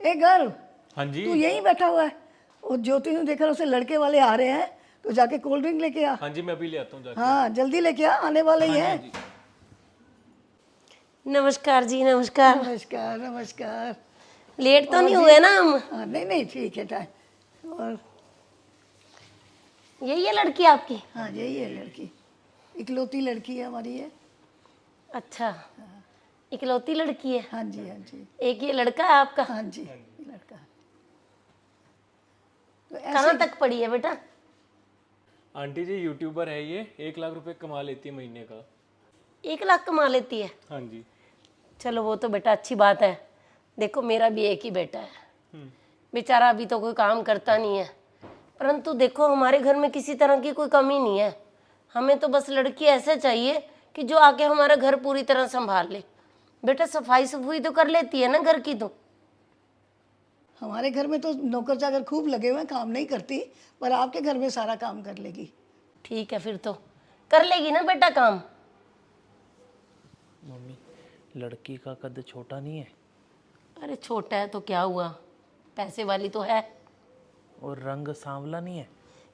A girl, हाँ जी। तू यहीं बैठा हुआ है? वो ज्योति ने देखा उसे लड़के वाले आ रहे हैं, तो जाके कोल्ड ड्रिंक लेके आ। हाँ जी, मैं अभी ले आता हूँ जाके। हाँ जल्दी लेके आ, आने वाले ही हाँ हैं। जी। नमस्कार जी, नमस्कार। नमस्कार नमस्कार। लेट तो और नहीं जी? हुए ना हम? हाँ, नहीं नहीं ठीक है टाइम। और यही है लड़की आपकी? हाँ यही है लड़की, इकलौती लड़की है हमारी ये। अच्छा, इकलौती लड़की है। हाँ जी हाँ जी। एक ये लड़का है आपका? हाँ जी लड़का है। तो कहाँ ऐसे तक पढ़ी है बेटा? आंटी जी यूट्यूबर है ये, 1 लाख रुपए कमा लेती है महीने का। 1 लाख कमा लेती है? हाँ जी। चलो वो तो बेटा अच्छी बात है। देखो मेरा भी एक ही बेटा है, बेचारा अभी तो कोई काम करता नहीं है, परंतु देखो हमारे घर में किसी तरह की कोई कमी नहीं है। हमें तो बस लड़की ऐसे चाहिए कि जो आके हमारा घर पूरी तरह संभाल ले। बेटा सफाई सफाई तो कर लेती है ना घर की? तो हमारे घर में तो नौकर चाकर खूब लगे हुए हैं, काम नहीं करती, पर आपके घर में सारा काम कर लेगी। ठीक है, फिर तो कर लेगी ना बेटा काम। मम्मी, लड़की का कद छोटा नहीं है अरे छोटा है तो क्या हुआ, पैसे वाली तो है। और रंग सांवला नहीं है?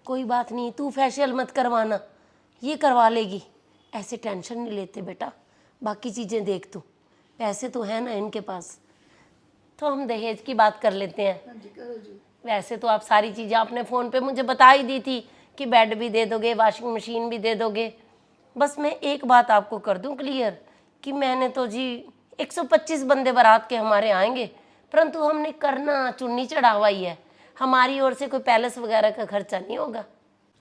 कोई बात नहीं, तू फेशियल मत करवाना, ये करवा लेगी। ऐसे टेंशन नहीं लेते बेटा, बाकी चीज़ें देख तू। पैसे तो है ना इनके पास। तो हम दहेज की बात कर लेते हैं। वैसे तो आप सारी चीज़ें आपने फ़ोन पे मुझे बता ही दी थी कि बेड भी दे दोगे, वॉशिंग मशीन भी दे दोगे। बस मैं एक बात आपको कर दूं क्लियर कि मैंने तो जी 125 बंदे बारात के हमारे आएंगे, परंतु हमने करना चुन्नी चढ़ावा ही है। हमारी ओर से कोई पैलेस वगैरह का खर्चा नहीं होगा।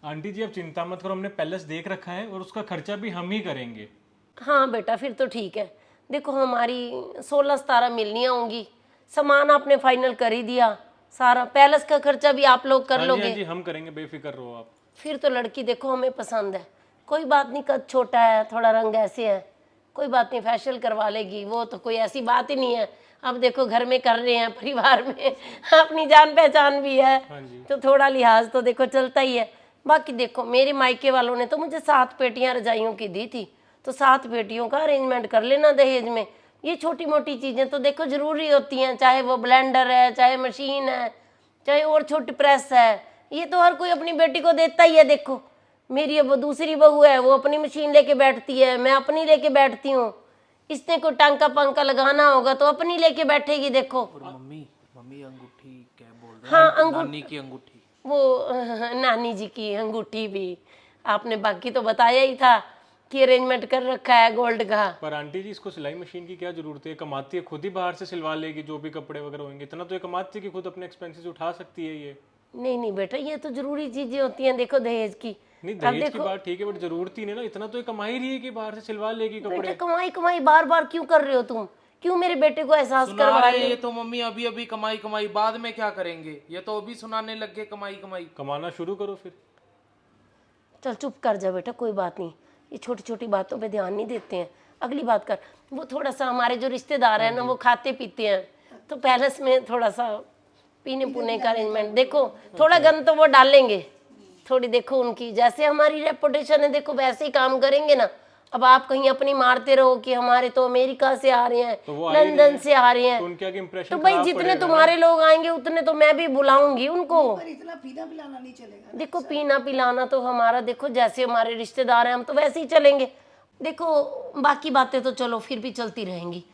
आंटी जी आप चिंता मत करो, हमने पैलेस देख रखा है और उसका खर्चा भी हम ही करेंगे। हाँ बेटा फिर तो ठीक है। देखो हमारी 16-17 मिलनियाँ होंगी, सामान आपने फाइनल कर ही दिया सारा, पैलेस का खर्चा भी आप लोग कर हाँ जी, लोगे। हाँ जी हम करेंगे, बेफिक्र रहो आप। फिर तो लड़की देखो हमें पसंद है। कोई बात नहीं, कद छोटा है, थोड़ा रंग ऐसे है, कोई बात नहीं, फेशियल करवा लेगी, वो तो कोई ऐसी बात ही नहीं है। अब देखो घर में कर रहे हैं, परिवार में अपनी जान पहचान भी है, हाँ जी। तो थोड़ा लिहाज तो देखो चलता ही है। बाकी देखो मेरे मायके वालों ने तो मुझे 7 पेटियां रजाइयों की दी थी, तो 7 पेटियों का अरेंजमेंट कर लेना दहेज में। ये छोटी मोटी चीज़ें तो देखो ज़रूरी होती हैं, चाहे वो ब्लेंडर है, चाहे मशीन है, चाहे और छोटी प्रेस है, ये तो हर कोई अपनी बेटी को देता ही है। देखो मेरी अब दूसरी बहू है, वो अपनी मशीन लेके बैठती है, मैं अपनी लेके बैठती हूँ। इसने कोई टांका पंका लगाना होगा तो अपनी लेके बैठेगी। देखो और मम्मी, मम्मी अंगूठी क्या बोल रहे हाँ हैं? नानी की अंगूठी। वो नानी जी की अंगूठी भी आपने बाकी तो बताया ही था कि अरेंजमेंट कर रखा है गोल्ड का। पर आंटी जी इसको सिलाई मशीन की क्या जरूरत है, कमाती है, खुद ही बाहर से सिलवा लेगी जो भी कपड़े वगैरह होंगे। इतना तो ये कमाती है कि खुद अपने एक्सपेंसेस उठा सकती है ये। नहीं नहीं बेटा, ये तो जरूरी चीजें होती हैं देखो दहेज की। नहीं दहेज की बात ठीक है, बट जरूरत ही नहीं ना, इतना तो ये कमा ही रही है कि बाहर से सिलवा लेगी कपड़े। बेटा कमाई कमाई बार बार क्यों कर रहे हो तुम? क्यों मेरे बेटे को एहसास सुना करवा रहे रहे हो? ये तो मम्मी, अभी अभी कमाई कमाई, बाद में क्या करेंगे? ये तो अभी सुनाने लग गए कमाई कमाई। कमाना शुरू करो फिर। चल चुप कर जा बेटा, कोई बात नहीं, ये छोटी छोटी बातों पे ध्यान नहीं देते हैं। अगली बात कर। वो थोड़ा सा हमारे जो रिश्तेदार हैं ना, वो खाते पीते हैं, तो पैलेस में थोड़ा सा पीने पुने का अरेंजमेंट देखो, थोड़ा गन तो वो डालेंगे थोड़ी। देखो उनकी जैसे हमारी रेपुटेशन है, देखो वैसे ही काम करेंगे ना। अब आप कहीं अपनी मारते रहो कि हमारे तो अमेरिका से आ रहे हैं, तो वो आ ही लंदन से आ रहे तो हैं, उनके आगे तो इंप्रेशन भाई जितने तुम्हारे लोग आएंगे उतने तो मैं भी बुलाऊंगी उनको। पर इतना पीना पिलाना नहीं चलेगा। देखो पीना पिलाना तो हमारा, देखो जैसे हमारे रिश्तेदार हैं हम तो वैसे ही चलेंगे। देखो बाकी बातें तो चलो फिर भी चलती रहेंगी।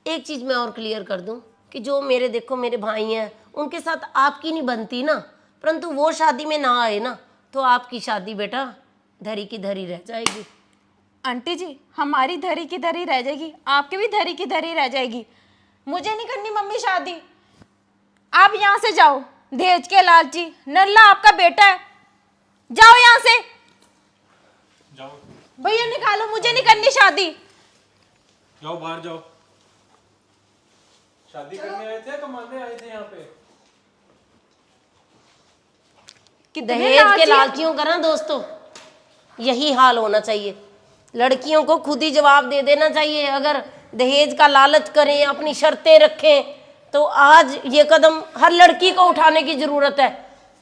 एक चीज़ मैं और क्लियर कर दूं कि जो मेरे देखो मेरे भाई हैं, उनके साथ आपकी नहीं बनती ना, परंतु वो शादी में ना आए ना, तो आपकी शादी बेटा धरी की धरी रह जाएगी। आंटी जी हमारी धरी की धरी रह जाएगी, आपकी भी धरी की धरी रह जाएगी। मुझे नहीं करनी मम्मी शादी, आप यहाँ से जाओ। दहेज के लालची नल्ला आपका बेटा है, जाओ यहाँ से। जाओ भैया निकालो, मुझे नहीं करनी शादी। जाओ बाहर जाओ। शादी करने आए थे, कमाने आए थे यहाँ पे? दहेज के लालचियों का ना दोस्तों यही हाल होना चाहिए। लड़कियों को खुद ही जवाब दे देना चाहिए। अगर दहेज का लालच करें, अपनी शर्तें रखें, तो आज ये कदम हर लड़की को उठाने की जरूरत है।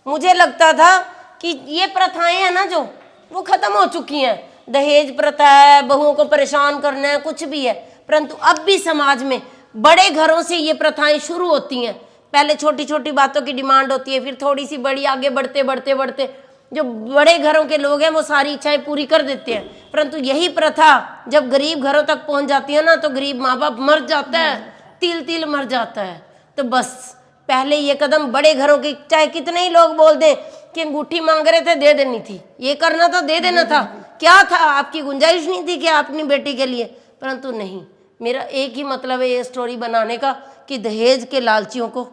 मुझे लगता था कि ये प्रथाएं हैं ना जो, वो खत्म हो चुकी हैं। दहेज प्रथा है, बहुओं को परेशान करना है, कुछ भी है, परंतु अब भी समाज में बड़े घरों से ये प्रथाएं शुरू होती हैं। पहले छोटी छोटी बातों की डिमांड होती है, फिर थोड़ी सी बड़ी, आगे बढ़ते बढ़ते बढ़ते जो बड़े घरों के लोग हैं वो सारी इच्छाएं पूरी कर देते हैं। परंतु यही प्रथा जब गरीब घरों तक पहुंच जाती है ना, तो गरीब माँ बाप मर जाता है, तिल तिल मर जाता है। तो बस पहले ये कदम बड़े घरों की, चाहे कितने ही लोग बोल दें कि अंगूठी मांग रहे थे, दे देनी थी, ये करना था, दे देना था, क्या था, आपकी गुंजाइश नहीं थी कि अपनी बेटी के लिए। परंतु नहीं, मेरा एक ही मतलब है ये स्टोरी बनाने का कि दहेज के लालचियों को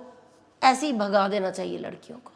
ऐसे ही भगा देना चाहिए लड़कियों को।